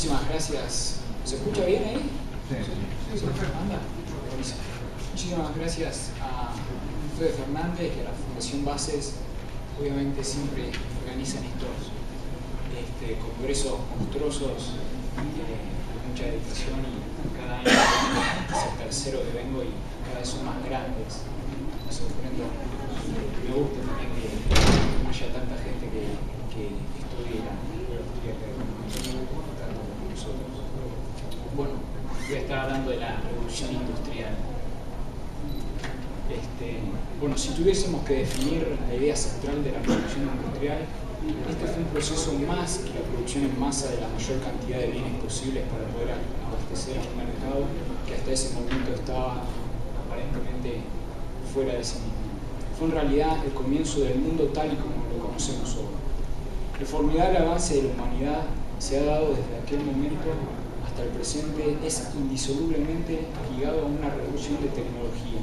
Muchísimas gracias. ¿Se escucha bien ahí? Sí. Anda. Buenísimo. Muchísimas gracias a Fede Fernández y a la Fundación Bases. Obviamente siempre organizan estos congresos monstruosos con mucha dedicación, y cada año es el tercero que vengo y cada vez son más grandes. Me sorprendo. Me gusta también que haya tanta gente que estudie la biología con nosotros. Bueno, voy a estar hablando de la revolución industrial. Bueno, si tuviésemos que definir la idea central de la revolución industrial, este fue un proceso más que la producción en masa de la mayor cantidad de bienes posibles para poder abastecer a un mercado que hasta ese momento estaba aparentemente fuera de sí mismo. Fue en realidad el comienzo del mundo tal y como lo conocemos hoy. El formidable avance de la humanidad se ha dado desde aquel momento hasta el presente, es indisolublemente ligado a una revolución de tecnología,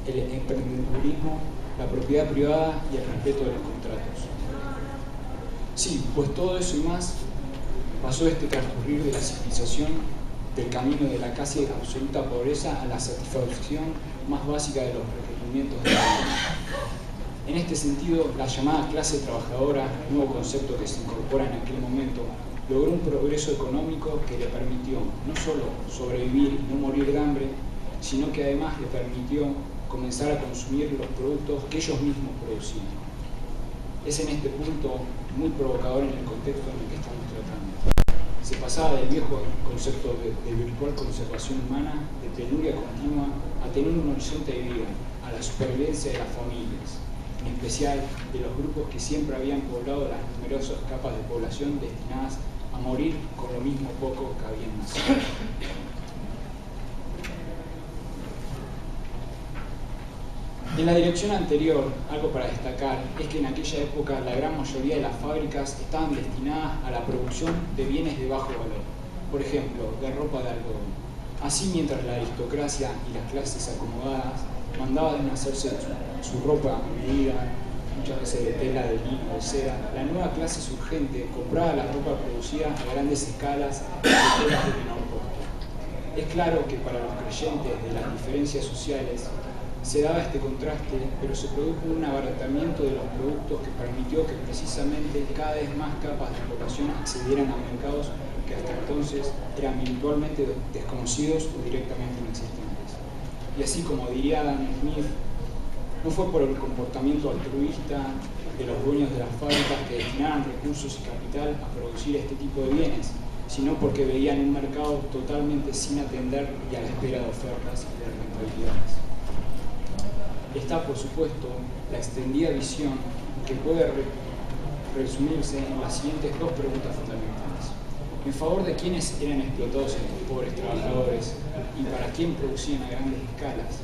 el emprendedurismo, la propiedad privada y el respeto de los contratos. Sí, pues todo eso y más pasó este transcurrir de la civilización del camino de la casi absoluta pobreza a la satisfacción más básica de los requerimientos de la vida. En este sentido, la llamada clase trabajadora, nuevo concepto que se incorpora en aquel momento, logró un progreso económico que le permitió no solo sobrevivir y no morir de hambre, sino que además le permitió comenzar a consumir los productos que ellos mismos producían. Es en este punto muy provocador en el contexto en el que estamos tratando. Se pasaba del viejo concepto de virtual conservación humana, de penuria continua, a tener un horizonte de vida, a la supervivencia de las familias, en especial de los grupos que siempre habían poblado las numerosas capas de población destinadas a morir con lo mismo poco que habían nacido. En la dirección anterior, algo para destacar es que en aquella época la gran mayoría de las fábricas estaban destinadas a la producción de bienes de bajo valor, por ejemplo, de ropa de algodón. Así, mientras la aristocracia y las clases acomodadas mandaban hacerse su ropa a medida, muchas veces de tela, de lino, de seda, la nueva clase surgente compraba la ropa producida a grandes escalas de telas de menor costo. Es claro que para los creyentes de las diferencias sociales se daba este contraste, pero se produjo un abaratamiento de los productos que permitió que precisamente cada vez más capas de población accedieran a mercados que hasta entonces eran virtualmente desconocidos o directamente inexistentes. Y así como diría Adam Smith, no fue por el comportamiento altruista de los dueños de las fábricas que destinaran recursos y capital a producir este tipo de bienes, sino porque veían un mercado totalmente sin atender y a la espera de ofertas y de rentabilidades. Está, por supuesto, la extendida visión que puede resumirse en las siguientes dos preguntas fundamentales. ¿En favor de quiénes eran explotados estos pobres trabajadores y para quién producían a grandes escalas?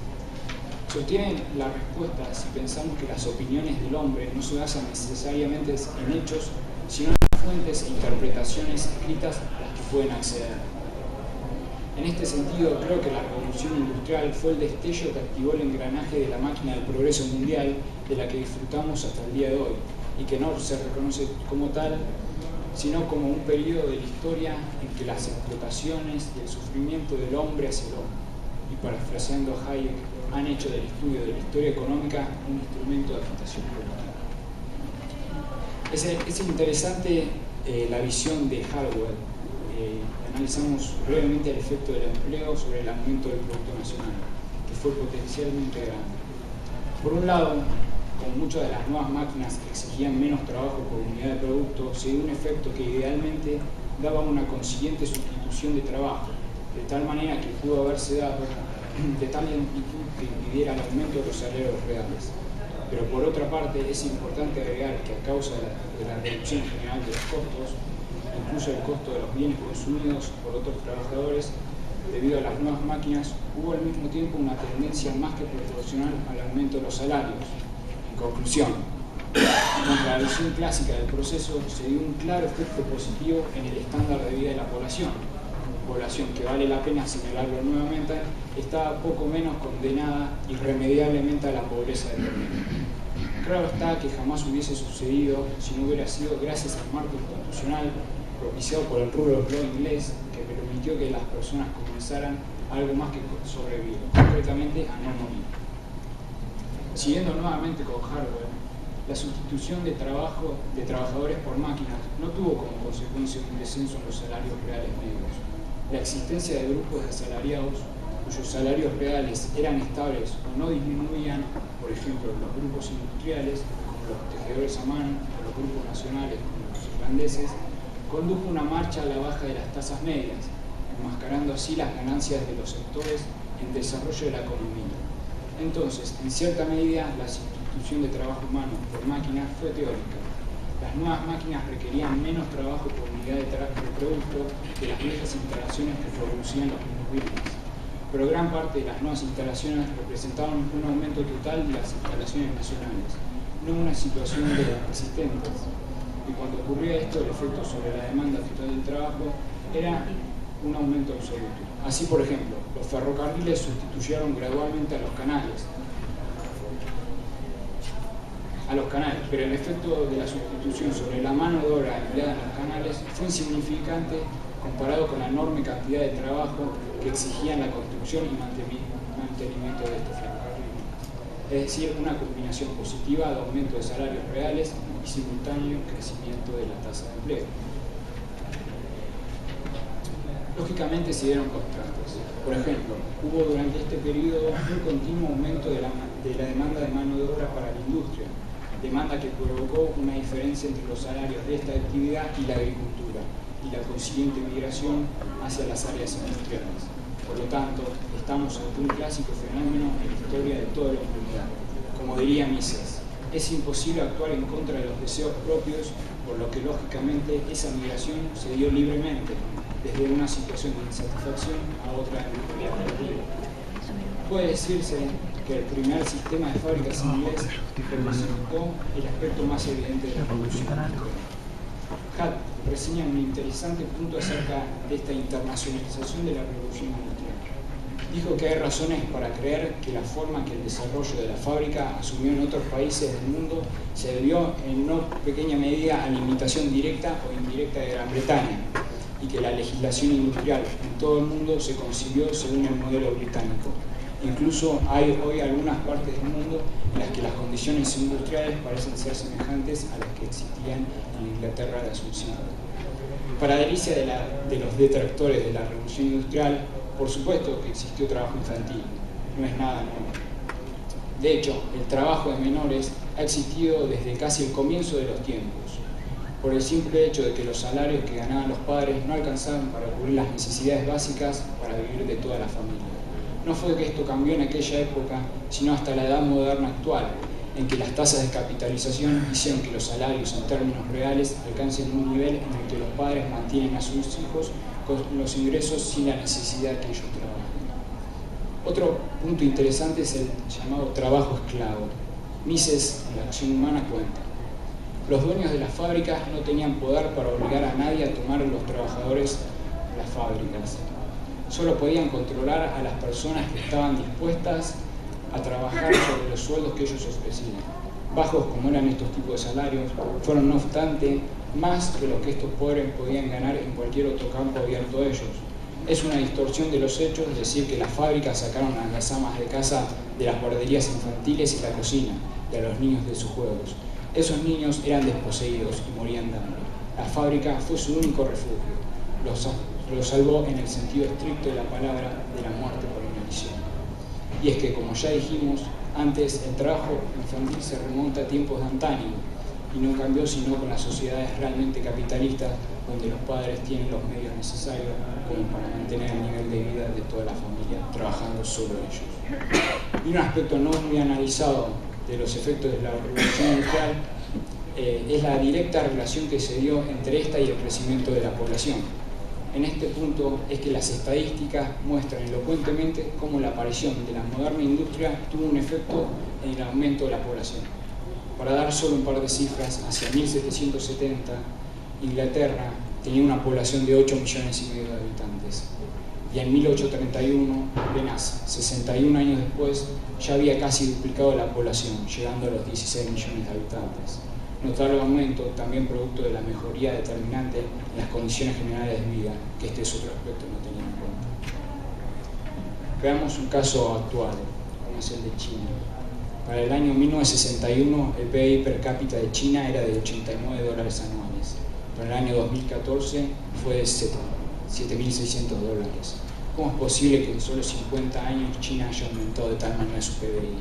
Sostienen la respuesta si pensamos que las opiniones del hombre no se basan necesariamente en hechos, sino en fuentes e interpretaciones escritas a las que pueden acceder. En este sentido, creo que la revolución industrial fue el destello que activó el engranaje de la máquina del progreso mundial de la que disfrutamos hasta el día de hoy, y que no se reconoce como tal, sino como un periodo de la historia en que las explotaciones y el sufrimiento del hombre hacia el hombre, y parafraseando a Hayek, han hecho del estudio de la historia económica un instrumento de agitación política. Es interesante la visión de Hardwell. Analizamos brevemente el efecto del empleo sobre el aumento del Producto Nacional, que fue potencialmente grande. Por un lado, como muchas de las nuevas máquinas exigían menos trabajo por unidad de producto, se dio un efecto que idealmente daba una consiguiente sustitución de trabajo, de tal manera que pudo haberse dado de tal amplitud que impidiera el aumento de los salarios reales. Pero por otra parte, es importante agregar que a causa de la reducción general de los costos, incluso el costo de los bienes consumidos por otros trabajadores, debido a las nuevas máquinas, hubo al mismo tiempo una tendencia más que proporcional al aumento de los salarios. En conclusión, contra la visión clásica del proceso se dio un claro efecto positivo en el estándar de vida de la población que vale la pena señalarlo nuevamente, estaba poco menos condenada irremediablemente a la pobreza de término. Claro está que jamás hubiese sucedido si no hubiera sido gracias al marco institucional propiciado por el Rule of Law inglés, que permitió que las personas comenzaran algo más que sobrevivir, concretamente a no morir. Siguiendo nuevamente con hardware, la sustitución de trabajadores por máquinas no tuvo como consecuencia un descenso en los salarios reales medios. La existencia de grupos de asalariados cuyos salarios reales eran estables o no disminuían, por ejemplo, los grupos industriales, como los tejedores a mano, o los grupos nacionales, como los irlandeses, condujo una marcha a la baja de las tasas medias, enmascarando así las ganancias de los sectores en desarrollo de la economía. Entonces, en cierta medida, la sustitución de trabajo humano por máquinas fue teórica. Las nuevas máquinas requerían menos trabajo por unidad de producto que las viejas instalaciones que producían los mismos bienes. Pero gran parte de las nuevas instalaciones representaban un aumento total de las instalaciones nacionales, no una situación de las existentes. Y cuando ocurría esto, el efecto sobre la demanda total del trabajo era un aumento absoluto. Así, por ejemplo, los ferrocarriles sustituyeron gradualmente a los canales, pero el efecto de la sustitución sobre la mano de obra empleada en los canales fue insignificante comparado con la enorme cantidad de trabajo que exigían la construcción y mantenimiento de estos ferrocarriles. Es decir, una combinación positiva de aumento de salarios reales y simultáneo crecimiento de la tasa de empleo. Lógicamente se dieron contrastes. Por ejemplo, hubo durante este periodo un continuo aumento de la demanda de mano de obra para la industria, demanda que provocó una diferencia entre los salarios de esta actividad y la agricultura, y la consiguiente migración hacia las áreas industriales. Por lo tanto, estamos ante un clásico fenómeno en la historia de toda la humanidad. Como diría Mises, es imposible actuar en contra de los deseos propios, por lo que lógicamente esa migración se dio libremente, desde una situación de insatisfacción a otra de alternativa. Puede decirse que el primer sistema de fábricas inglés representó el aspecto más evidente de la revolución industrial. Hutt reseña un interesante punto acerca de esta internacionalización de la revolución industrial. Dijo que hay razones para creer que la forma que el desarrollo de la fábrica asumió en otros países del mundo se debió en no pequeña medida a la imitación directa o indirecta de Gran Bretaña, y que la legislación industrial en todo el mundo se concibió según el modelo británico. Incluso hay hoy algunas partes del mundo en las que las condiciones industriales parecen ser semejantes a las que existían en Inglaterra de Asunción. Para delicia de los detractores de la revolución industrial, por supuesto que existió trabajo infantil, no es nada nuevo. De hecho, el trabajo de menores ha existido desde casi el comienzo de los tiempos, por el simple hecho de que los salarios que ganaban los padres no alcanzaban para cubrir las necesidades básicas para vivir de toda la familia. No fue que esto cambió en aquella época, sino hasta la edad moderna actual, en que las tasas de capitalización hicieron que los salarios en términos reales alcancen un nivel en el que los padres mantienen a sus hijos con los ingresos sin la necesidad que ellos trabajen. Otro punto interesante es el llamado trabajo esclavo. Mises, en la acción humana, cuenta: los dueños de las fábricas no tenían poder para obligar a nadie a tomar a los trabajadores de las fábricas. Solo podían controlar a las personas que estaban dispuestas a trabajar sobre los sueldos que ellos ofrecían. Bajos como eran estos tipos de salarios, fueron no obstante más que lo que estos pobres podían ganar en cualquier otro campo abierto a ellos. Es una distorsión de los hechos decir que las fábricas sacaron a las amas de casa de las guarderías infantiles y la cocina, y a los niños de sus juegos. Esos niños eran desposeídos y morían de hambre. La fábrica fue su único refugio. Los salvó en el sentido estricto de la palabra de la muerte por inanición. Y es que, como ya dijimos antes, el trabajo infantil se remonta a tiempos de antaño y no cambió sino con las sociedades realmente capitalistas, donde los padres tienen los medios necesarios como para mantener el nivel de vida de toda la familia, trabajando solo ellos. Y un aspecto no muy analizado de los efectos de la revolución industrial es la directa relación que se dio entre esta y el crecimiento de la población. En este punto es que las estadísticas muestran elocuentemente cómo la aparición de la moderna industria tuvo un efecto en el aumento de la población. Para dar solo un par de cifras, hacia 1770, Inglaterra tenía una población de 8,5 millones de habitantes. Y en 1831, apenas 61 años después, ya había casi duplicado la población, llegando a los 16 millones de habitantes. notable aumento, también producto de la mejoría determinante en las condiciones generales de vida, que este es otro aspecto no tenido en cuenta. Veamos un caso actual, como es el de China. Para el año 1961, el PIB per cápita de China era de $89 anuales. Para el año 2014 fue de $7.600. ¿Cómo es posible que en solo 50 años China haya aumentado de tal manera su PBI?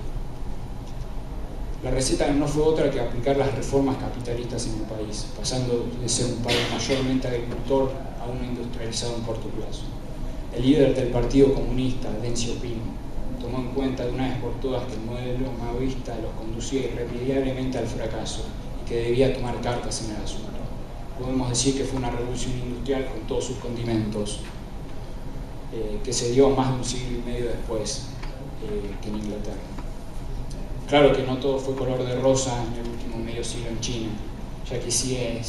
La receta no fue otra que aplicar las reformas capitalistas en el país, pasando de ser un país mayormente agricultor a uno industrializado en corto plazo. El líder del Partido Comunista, Deng Xiaoping, tomó en cuenta de una vez por todas que el modelo maoísta los conducía irremediablemente al fracaso y que debía tomar cartas en el asunto. Podemos decir que fue una revolución industrial con todos sus condimentos, que se dio más de un siglo y medio después que en Inglaterra. Claro que no todo fue color de rosa en el último medio siglo en China, ya que si bien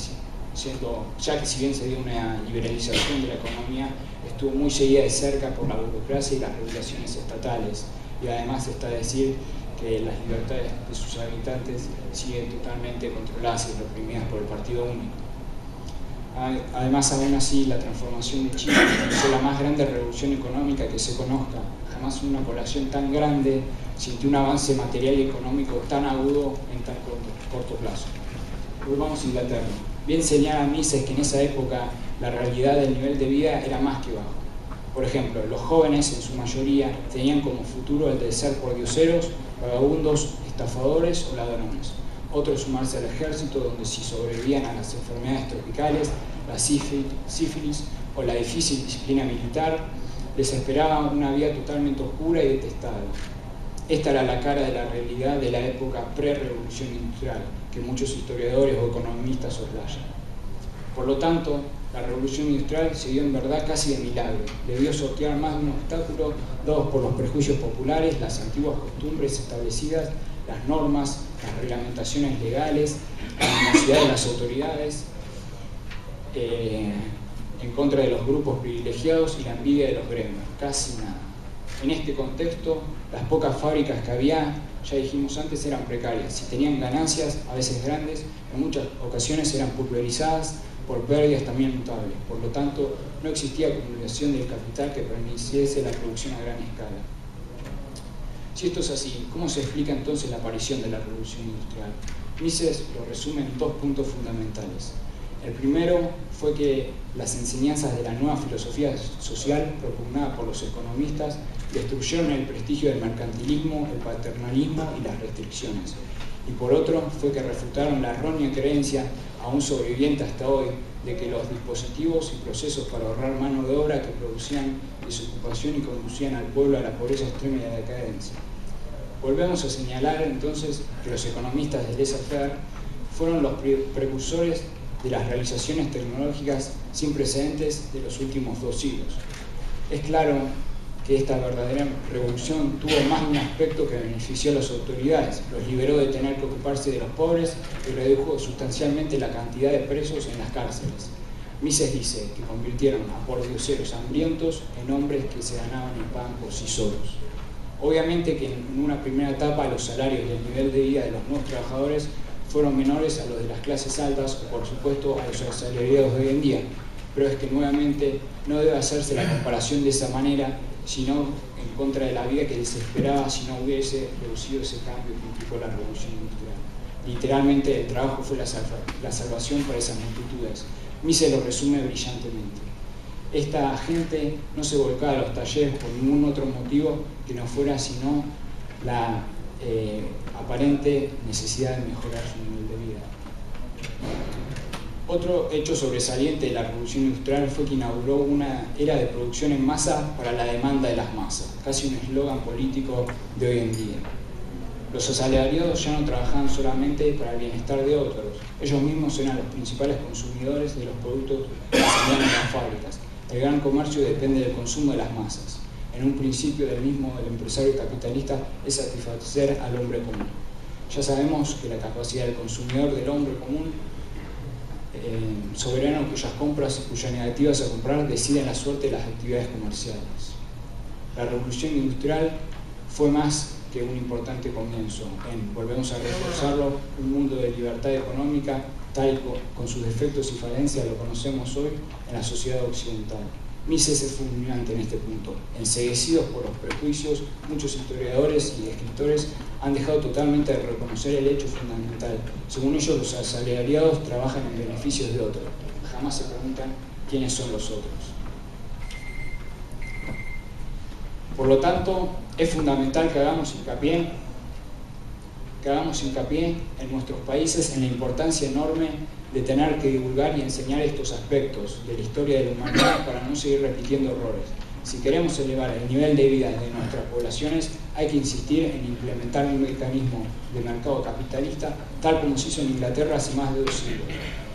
se dio una liberalización de la economía, estuvo muy seguida de cerca por la burocracia y las regulaciones estatales, y además está decir que las libertades de sus habitantes siguen totalmente controladas y reprimidas por el Partido Único. Además, aún así, la transformación de China fue la más grande revolución económica que se conozca. Jamás una población tan grande sintió un avance material y económico tan agudo en tan corto plazo. Volvamos a Inglaterra. Bien señala Mises que en esa época la realidad del nivel de vida era más que bajo. Por ejemplo, los jóvenes, en su mayoría, tenían como futuro el de ser pordioseros, vagabundos, estafadores o ladrones. Otros sumarse al ejército, donde si sobrevivían a las enfermedades tropicales, la sífilis o la difícil disciplina militar, les esperaba una vida totalmente oscura y detestable. Esta era la cara de la realidad de la época pre-revolución industrial, que muchos historiadores o economistas soslayan. Por lo tanto, la revolución industrial se dio en verdad casi de milagro. Debió sortear más de un obstáculo dados por los prejuicios populares, las antiguas costumbres establecidas, las normas, las reglamentaciones legales, la morosidad de las autoridades, en contra de los grupos privilegiados y la envidia de los gremios. Casi nada. En este contexto, las pocas fábricas que había, ya dijimos antes, eran precarias. Si tenían ganancias, a veces grandes, en muchas ocasiones eran pulverizadas por pérdidas también notables. Por lo tanto, no existía acumulación del capital que permitiese la producción a gran escala. Si esto es así, ¿cómo se explica entonces la aparición de la revolución industrial? Mises lo resume en 2 puntos fundamentales. El primero fue que las enseñanzas de la nueva filosofía social propugnada por los economistas destruyeron el prestigio del mercantilismo, el paternalismo y las restricciones. Y por otro, fue que refutaron la errónea creencia, aún sobreviviente hasta hoy, de que los dispositivos y procesos para ahorrar mano de obra que producían desocupación y conducían al pueblo a la pobreza extrema y a la decadencia. Volvemos a señalar entonces que los economistas del laissez-faire fueron los precursores de las realizaciones tecnológicas sin precedentes de los últimos 2 siglos. Es claro que esta verdadera revolución tuvo más de un aspecto que benefició a las autoridades, los liberó de tener que ocuparse de los pobres y redujo sustancialmente la cantidad de presos en las cárceles. Mises dice que convirtieron a pordioseros hambrientos en hombres que se ganaban el pan por sí solos. Obviamente que en una primera etapa los salarios y el nivel de vida de los nuevos trabajadores fueron menores a los de las clases altas o por supuesto a los asalariados de hoy en día, pero es que nuevamente no debe hacerse la comparación de esa manera, sino en contra de la vida que se esperaba si no hubiese producido ese cambio que implicó la revolución industrial. Literalmente el trabajo fue la salvación para esas multitudes. Mises lo resume brillantemente. Esta gente no se volcaba a los talleres por ningún otro motivo que no fuera sino la aparente necesidad de mejorar su nivel de vida. Otro hecho sobresaliente de la revolución industrial fue que inauguró una era de producción en masa para la demanda de las masas, casi un eslogan político de hoy en día. Los asalariados ya no trabajaban solamente para el bienestar de otros, ellos mismos eran los principales consumidores de los productos que se vendían en las fábricas. El gran comercio depende del consumo de las masas. En un principio del empresario capitalista es satisfacer al hombre común. Ya sabemos que la capacidad del consumidor, del hombre común, soberano cuyas compras y cuyas negativas a comprar deciden la suerte de las actividades comerciales. La revolución industrial fue más que un importante comienzo volvemos a reforzarlo, un mundo de libertad económica, tal con sus defectos y falencias lo conocemos hoy en la sociedad occidental. Mises es fulminante en este punto. Enceguecidos por los prejuicios, muchos historiadores y escritores han dejado totalmente de reconocer el hecho fundamental. Según ellos, los asalariados trabajan en beneficios de otros. Jamás se preguntan quiénes son los otros. Por lo tanto, es fundamental que hagamos hincapié en nuestros países en la importancia enorme de tener que divulgar y enseñar estos aspectos de la historia de la humanidad para no seguir repitiendo errores. Si queremos elevar el nivel de vida de nuestras poblaciones, hay que insistir en implementar un mecanismo de mercado capitalista tal como se hizo en Inglaterra hace más de 2 siglos.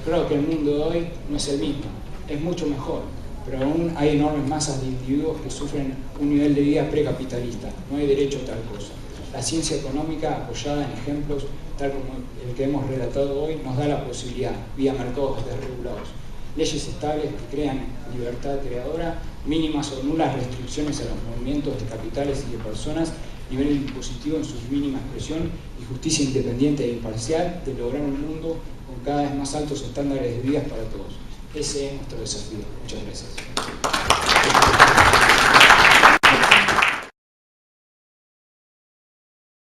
Creo que el mundo de hoy no es el mismo, es mucho mejor, pero aún hay enormes masas de individuos que sufren un nivel de vida precapitalista. No hay derecho a tal cosa. La ciencia económica, apoyada en ejemplos tal como el que hemos relatado hoy, nos da la posibilidad, vía mercados desregulados, leyes estables que crean libertad creadora, mínimas o nulas restricciones a los movimientos de capitales y de personas, nivel impositivo en su mínima expresión y justicia independiente e imparcial de lograr un mundo con cada vez más altos estándares de vida para todos. Ese es nuestro desafío. Muchas gracias.